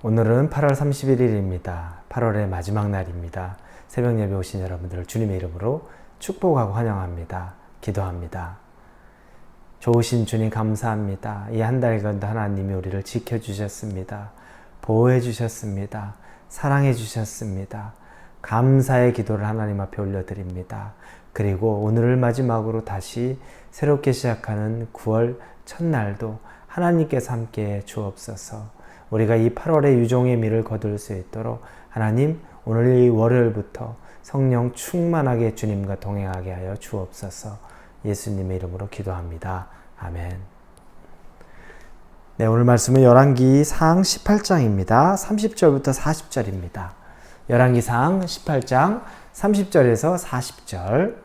오늘은 8월 31일입니다. 8월의 마지막 날입니다. 새벽 예배 오신 여러분들을 주님의 이름으로 축복하고 환영합니다. 기도합니다. 좋으신 주님 감사합니다. 이 한 달간도 하나님이 우리를 지켜주셨습니다. 보호해주셨습니다. 사랑해주셨습니다. 감사의 기도를 하나님 앞에 올려드립니다. 그리고 오늘을 마지막으로 다시 새롭게 시작하는 9월 첫날도 하나님께서 함께해 주옵소서. 우리가 이 8월의 유종의 미를 거둘 수 있도록 하나님 오늘 이 월요일부터 성령 충만하게 주님과 동행하게 하여 주옵소서. 예수님의 이름으로 기도합니다. 아멘. 네, 오늘 말씀은 열왕기상 18장입니다. 30절부터 40절입니다. 열왕기상 18장 30절에서 40절.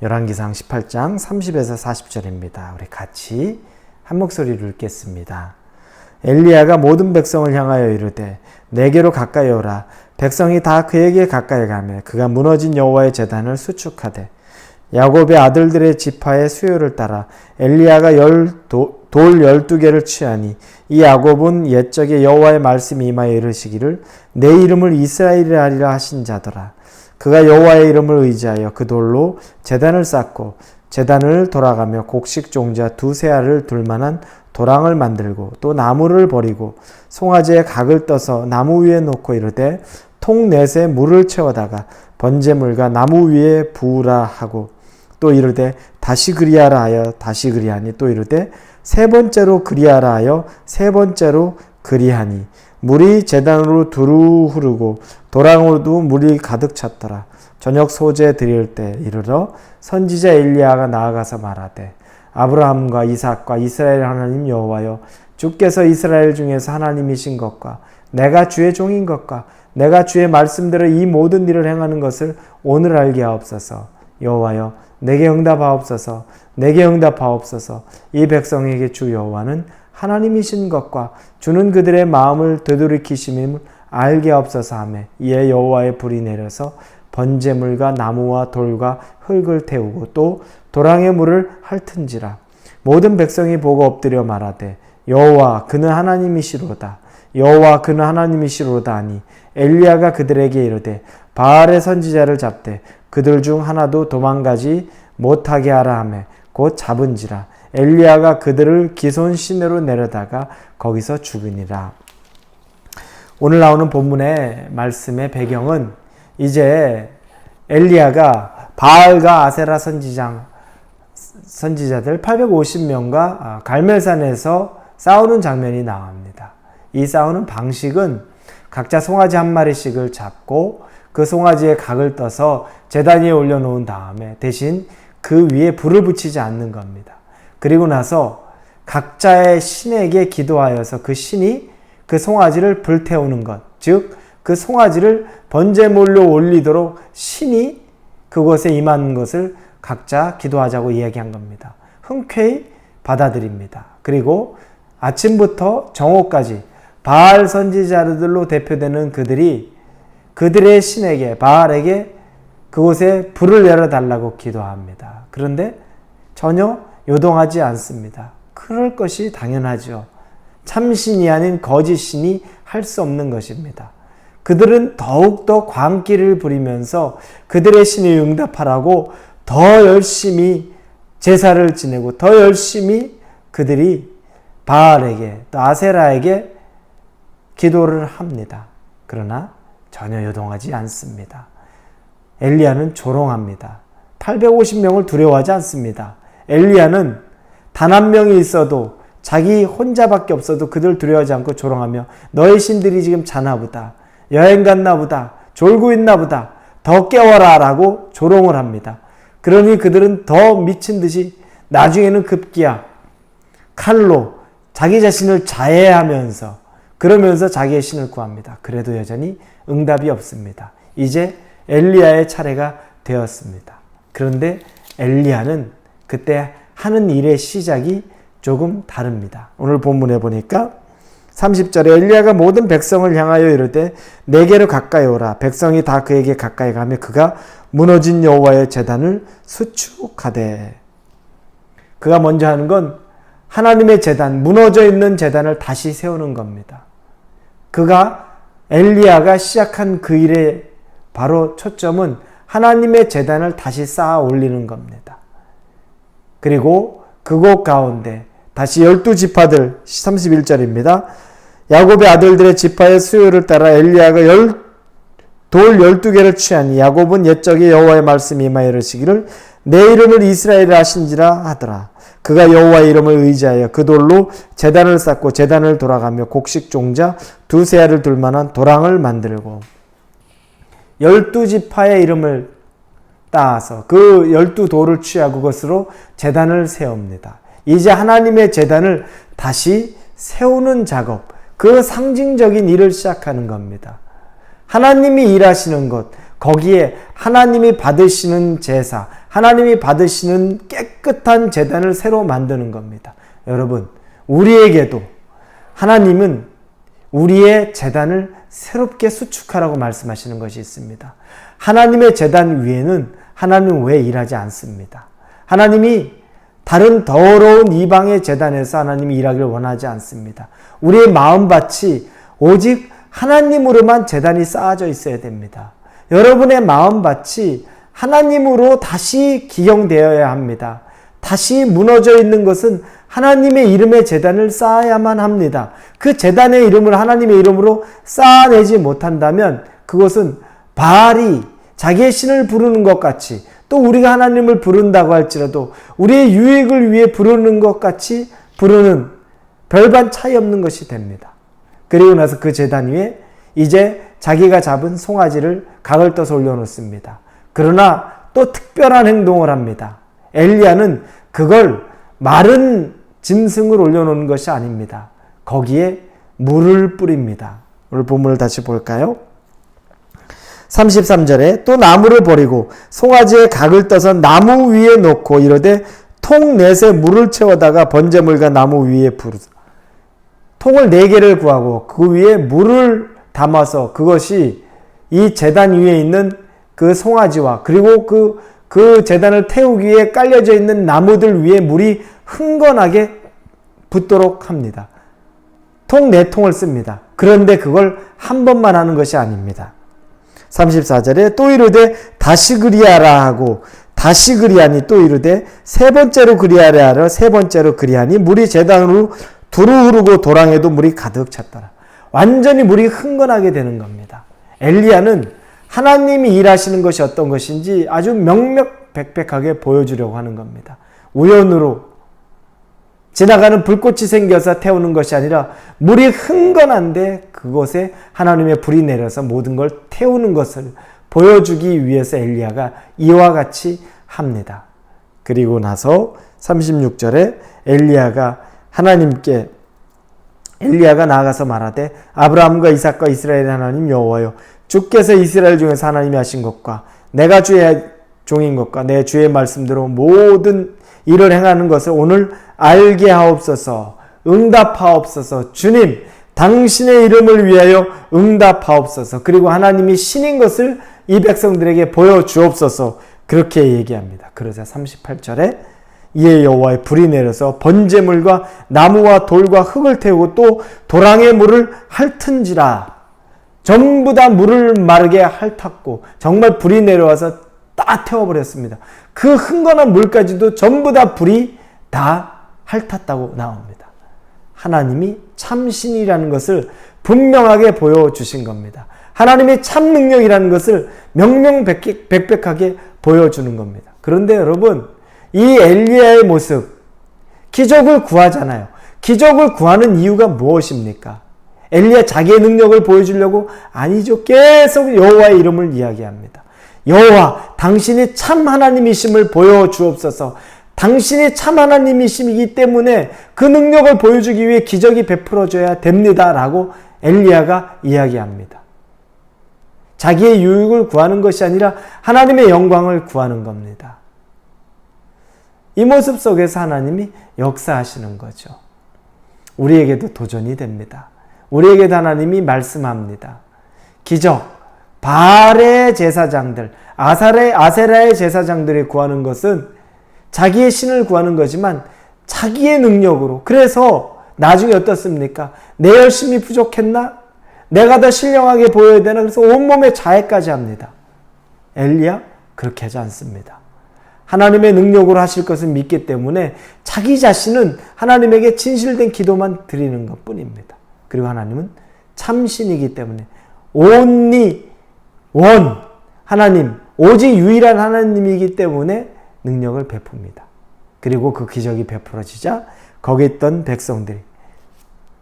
열왕기상 18장 30에서 40절입니다. 우리 같이 한 목소리로 읽겠습니다. 엘리야가 모든 백성을 향하여 이르되 내게로 가까이 오라. 백성이 다 그에게 가까이 가매 그가 무너진 여호와의 제단을 수축하되 야곱의 아들들의 지파의 수요를 따라 엘리야가 돌 12개를 취하니 이 야곱은 옛적에 여호와의 말씀이 임하여 이르시기를 내 이름을 이스라엘이라 하리라 하신 자더라. 그가 여호와의 이름을 의지하여 그 돌로 제단을 쌓고 제단을 돌아가며 곡식 종자 2-3 알을 둘 만한 도랑을 만들고 또 나무를 버리고 송아지에 각을 떠서 나무 위에 놓고 이르되 통 넷에 물을 채워다가 번제물과 나무 위에 부으라 하고 또 이르되 다시 그리하라 하여 다시 그리하니 또 이르되 세 번째로 그리하라 하여 세 번째로 그리하니 물이 제단으로 두루 흐르고 도랑으로도 물이 가득 찼더라. 저녁 소제 드릴 때 이르러 선지자 엘리야가 나아가서 말하되 아브라함과 이삭과 이스라엘 하나님 여호와여 주께서 이스라엘 중에서 하나님이신 것과 내가 주의 종인 것과 내가 주의 말씀대로 이 모든 일을 행하는 것을 오늘 알게 하옵소서. 여호와여 내게 응답하옵소서. 내게 응답하옵소서. 이 백성에게 주 여호와는 하나님이신 것과 주는 그들의 마음을 되돌이키심임을 알게 하옵소서 하매 이에 여호와의 불이 내려서 번제물과 나무와 돌과 흙을 태우고 또 도랑의 물을 핥은지라. 모든 백성이 보고 엎드려 말하되 여호와 그는 하나님이시로다. 여호와 그는 하나님이시로다 하니 엘리야가 그들에게 이르되 바알의 선지자를 잡되 그들 중 하나도 도망가지 못하게 하라 하매 곧 잡은지라. 엘리야가 그들을 기손 시내로 내려다가 거기서 죽으니라. 오늘 나오는 본문의 말씀의 배경은 이제 엘리야가 바알과 아세라 선지자들 850명과 갈멜산에서 싸우는 장면이 나옵니다. 이 싸우는 방식은 각자 송아지 한 마리씩을 잡고 그 송아지에 각을 떠서 제단 위에 올려놓은 다음에 대신 그 위에 불을 붙이지 않는 겁니다. 그리고 나서 각자의 신에게 기도하여서 그 신이 그 송아지를 불태우는 것, 즉 그 송아지를 번제물로 올리도록 신이 그곳에 임한 것을 각자 기도하자고 이야기한 겁니다. 흔쾌히 받아들입니다. 그리고 아침부터 정오까지 바알 선지자들로 대표되는 그들이 그들의 신에게 바알에게 그곳에 불을 열어달라고 기도합니다. 그런데 전혀 요동하지 않습니다. 그럴 것이 당연하죠. 참신이 아닌 거짓신이 할 수 없는 것입니다. 그들은 더욱더 광기를 부리면서 그들의 신이 응답하라고 더 열심히 제사를 지내고 더 열심히 그들이 바알에게 또 아세라에게 기도를 합니다. 그러나 전혀 요동하지 않습니다. 엘리야는 조롱합니다. 850명을 두려워하지 않습니다. 엘리야는 단 한 명이 있어도 자기 혼자밖에 없어도 그들 두려워하지 않고 조롱하며 너의 신들이 지금 자나 보다. 여행 갔나 보다. 졸고 있나 보다. 더 깨워라 라고 조롱을 합니다. 그러니 그들은 더 미친 듯이 나중에는 급기야 칼로 자기 자신을 자해하면서 그러면서 자기의 신을 구합니다. 그래도 여전히 응답이 없습니다. 이제 엘리야의 차례가 되었습니다. 그런데 엘리야는 그때 하는 일의 시작이 조금 다릅니다. 오늘 본문에 보니까 30절에 엘리야가 모든 백성을 향하여 이르되 내게로 가까이 오라. 백성이 다 그에게 가까이 가며 그가 무너진 여호와의 제단을 수축하되. 그가 먼저 하는 건 하나님의 제단, 무너져 있는 제단을 다시 세우는 겁니다. 엘리야가 시작한 그 일의 바로 초점은 하나님의 제단을 다시 쌓아 올리는 겁니다. 그리고 그곳 가운데 다시 12지파들 31절입니다. 야곱의 아들들의 지파의 수요를 따라 엘리야가 돌 12개를 취하니 야곱은 옛적에 여호와의 말씀이 임하여 이르시기를 내 이름을 이스라엘이라 하신지라 하더라. 그가 여호와의 이름을 의지하여 그 돌로 제단을 쌓고 제단을 돌아가며 곡식 종자 두세 알을 둘 만한 도랑을 만들고 12지파의 이름을 따서 그 12돌을 취하고 그것으로 제단을 세웁니다. 이제 하나님의 제단을 다시 세우는 작업, 그 상징적인 일을 시작하는 겁니다. 하나님이 일하시는 것, 거기에 하나님이 받으시는 제사, 하나님이 받으시는 깨끗한 제단을 새로 만드는 겁니다. 여러분, 우리에게도 하나님은 우리의 제단을 새롭게 수축하라고 말씀하시는 것이 있습니다. 하나님의 제단 위에는 하나님은 왜 일하지 않습니다. 하나님이 다른 더러운 이방의 제단에서 하나님이 일하기를 원하지 않습니다. 우리의 마음밭이 오직 하나님으로만 제단이 쌓아져 있어야 됩니다. 여러분의 마음밭이 하나님으로 다시 기경되어야 합니다. 다시 무너져 있는 것은 하나님의 이름의 제단을 쌓아야만 합니다. 그 제단의 이름을 하나님의 이름으로 쌓아내지 못한다면 그것은 바알이 자기의 신을 부르는 것 같이, 또 우리가 하나님을 부른다고 할지라도 우리의 유익을 위해 부르는 것 같이 부르는 별반 차이 없는 것이 됩니다. 그리고 나서 그 제단 위에 이제 자기가 잡은 송아지를 각을 떠서 올려놓습니다. 그러나 또 특별한 행동을 합니다. 엘리야는 그걸 마른 짐승을 올려놓는 것이 아닙니다. 거기에 물을 뿌립니다. 오늘 본문을 다시 볼까요? 33절에 또 나무를 버리고 송아지의 각을 떠서 나무 위에 놓고 이르되 통 넷에 물을 채워다가 번제물과 나무 위에 부르사 통을 4개를 구하고 그 위에 물을 담아서 그것이 이 제단 위에 있는 그 송아지와 그리고 그 제단을 태우기 위해 깔려져 있는 나무들 위에 물이 흥건하게 붙도록 합니다. 통 4통을 씁니다. 그런데 그걸 한 번만 하는 것이 아닙니다. 34절에 또 이르되 다시 그리하라 하고 다시 그리하니 또 이르되 세 번째로 그리하라 하라 세 번째로 그리하니 물이 제단으로 두루 흐르고 도랑에도 물이 가득 찼더라. 완전히 물이 흥건하게 되는 겁니다. 엘리야는 하나님이 일하시는 것이 어떤 것인지 아주 명명백백하게 보여주려고 하는 겁니다. 우연으로 지나가는 불꽃이 생겨서 태우는 것이 아니라 물이 흥건한데 그곳에 하나님의 불이 내려서 모든 걸 태우는 것을 보여주기 위해서 엘리야가 이와 같이 합니다. 그리고 나서 36절에 엘리야가 나아가서 말하되 아브라함과 이삭과 이스라엘의 하나님 여호와여 주께서 이스라엘 중에서 하나님이 하신 것과 내가 주의 종인 것과 내 주의 말씀대로 모든 일을 행하는 것을 오늘 알게 하옵소서. 응답하옵소서. 주님, 당신의 이름을 위하여 응답하옵소서. 그리고 하나님이 신인 것을 이 백성들에게 보여주옵소서. 그렇게 얘기합니다. 그러자 38절에 이에 여호와의 불이 내려서 번제물과 나무와 돌과 흙을 태우고 또 도랑의 물을 핥은지라. 전부 다 물을 마르게 핥았고 정말 불이 내려와서 다 태워버렸습니다. 그 흥건한 물까지도 전부 다 불이 다 핥았다고 나옵니다. 하나님이 참신이라는 것을 분명하게 보여주신 겁니다. 하나님의 참 능력이라는 것을 명명백백하게 보여주는 겁니다. 그런데 여러분, 이 엘리야의 모습, 기적을 구하잖아요. 기적을 구하는 이유가 무엇입니까? 엘리야 자기의 능력을 보여주려고? 아니죠. 계속 여호와의 이름을 이야기합니다. 여호와, 당신이 참 하나님이심을 보여주옵소서. 당신이 참 하나님이심이기 때문에 그 능력을 보여주기 위해 기적이 베풀어져야 됩니다. 라고 엘리야가 이야기합니다. 자기의 유익을 구하는 것이 아니라 하나님의 영광을 구하는 겁니다. 이 모습 속에서 하나님이 역사하시는 거죠. 우리에게도 도전이 됩니다. 우리에게도 하나님이 말씀합니다. 기적, 바알의 제사장들, 아세라의 제사장들이 구하는 것은 자기의 신을 구하는 거지만 자기의 능력으로. 그래서 나중에 어떻습니까? 내 열심이 부족했나? 내가 더 신령하게 보여야 되나? 그래서 온몸에 자해까지 합니다. 엘리야 그렇게 하지 않습니다. 하나님의 능력으로 하실 것을 믿기 때문에 자기 자신은 하나님에게 진실된 기도만 드리는 것뿐입니다. 그리고 하나님은 참신이기 때문에 only one 하나님, 오직 유일한 하나님이기 때문에 능력을 베풉니다. 그리고 그 기적이 베풀어지자 거기 있던 백성들이,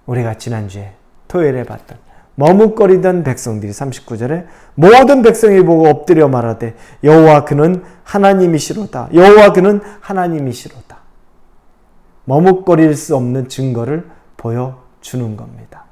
우리가 지난주에 토요일에 봤던 머뭇거리던 백성들이 39절에 모든 백성이 보고 엎드려 말하되 여호와 그는 하나님이시로다. 여호와 그는 하나님이시로다. 머뭇거릴 수 없는 증거를 보여주는 겁니다.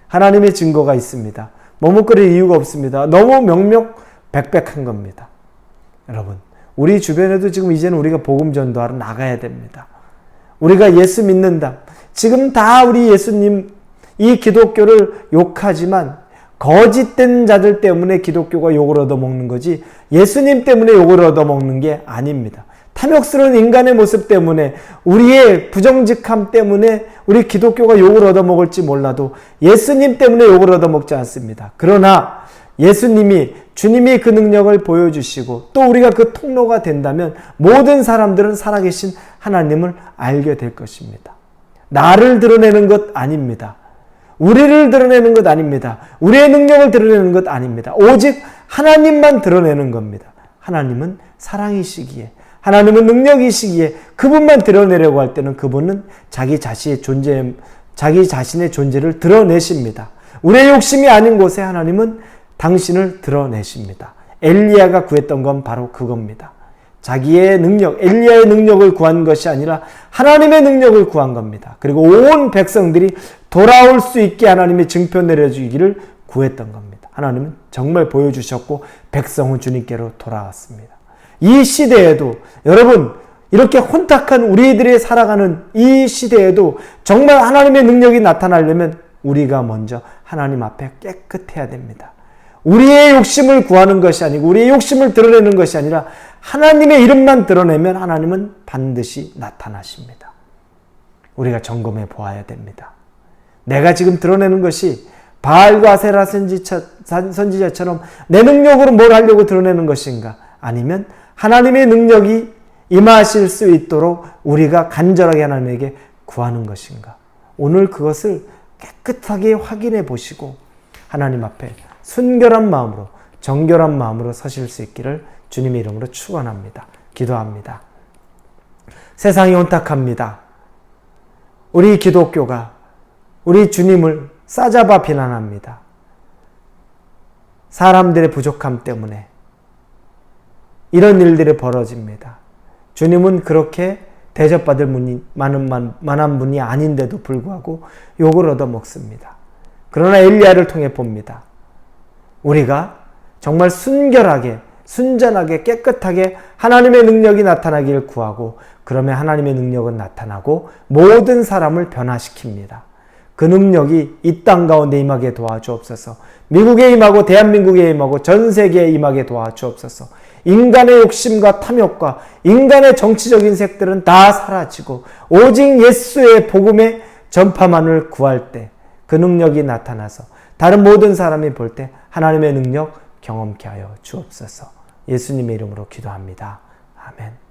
하나님의 증거가 있습니다. 머뭇거릴 이유가 없습니다. 너무 명명백백한 겁니다. 여러분, 우리 주변에도 지금 이제는 우리가 복음 전도하러 나가야 됩니다. 우리가 예수 믿는다. 지금 다 우리 예수님, 이 기독교를 욕하지만 거짓된 자들 때문에 기독교가 욕을 얻어먹는 거지 예수님 때문에 욕을 얻어먹는 게 아닙니다. 탐욕스러운 인간의 모습 때문에, 우리의 부정직함 때문에 우리 기독교가 욕을 얻어먹을지 몰라도 예수님 때문에 욕을 얻어먹지 않습니다. 그러나 예수님이, 주님이 그 능력을 보여주시고 또 우리가 그 통로가 된다면 모든 사람들은 살아계신 하나님을 알게 될 것입니다. 나를 드러내는 것 아닙니다. 우리를 드러내는 것 아닙니다. 우리의 능력을 드러내는 것 아닙니다. 오직 하나님만 드러내는 겁니다. 하나님은 사랑이시기에, 하나님은 능력이시기에 그분만 드러내려고 할 때는 그분은 자기 자신의 존재를 드러내십니다. 우리의 욕심이 아닌 곳에 하나님은 당신을 드러내십니다. 엘리야가 구했던 건 바로 그겁니다. 자기의 능력, 엘리야의 능력을 구한 것이 아니라 하나님의 능력을 구한 겁니다. 그리고 온 백성들이 돌아올 수 있게 하나님의 증표 내려주기를 구했던 겁니다. 하나님은 정말 보여주셨고 백성은 주님께로 돌아왔습니다. 이 시대에도, 여러분, 이렇게 혼탁한 우리들이 살아가는 이 시대에도 정말 하나님의 능력이 나타나려면 우리가 먼저 하나님 앞에 깨끗해야 됩니다. 우리의 욕심을 구하는 것이 아니고 우리의 욕심을 드러내는 것이 아니라 하나님의 이름만 드러내면 하나님은 반드시 나타나십니다. 우리가 점검해 보아야 됩니다. 내가 지금 드러내는 것이 바알과 아세라 선지자처럼 내 능력으로 뭘 하려고 드러내는 것인가? 아니면 하나님의 능력이 임하실 수 있도록 우리가 간절하게 하나님에게 구하는 것인가? 오늘 그것을 깨끗하게 확인해 보시고 하나님 앞에 순결한 마음으로, 정결한 마음으로 서실 수 있기를 주님의 이름으로 축원합니다. 기도합니다. 세상이 혼탁합니다. 우리 기독교가 우리 주님을 싸잡아 비난합니다. 사람들의 부족함 때문에 이런 일들이 벌어집니다. 주님은 그렇게 대접받을 분이 만한 분이 아닌데도 불구하고 욕을 얻어먹습니다. 그러나 엘리야를 통해 봅니다. 우리가 정말 순결하게, 순전하게, 깨끗하게 하나님의 능력이 나타나기를 구하고, 그러면 하나님의 능력은 나타나고 모든 사람을 변화시킵니다. 그 능력이 이 땅 가운데 임하게 도와주옵소서. 미국에 임하고 대한민국에 임하고 전 세계에 임하게 도와주옵소서. 인간의 욕심과 탐욕과 인간의 정치적인 색들은 다 사라지고 오직 예수의 복음의 전파만을 구할 때 그 능력이 나타나서 다른 모든 사람이 볼 때 하나님의 능력 경험케 하여 주옵소서. 예수님의 이름으로 기도합니다. 아멘.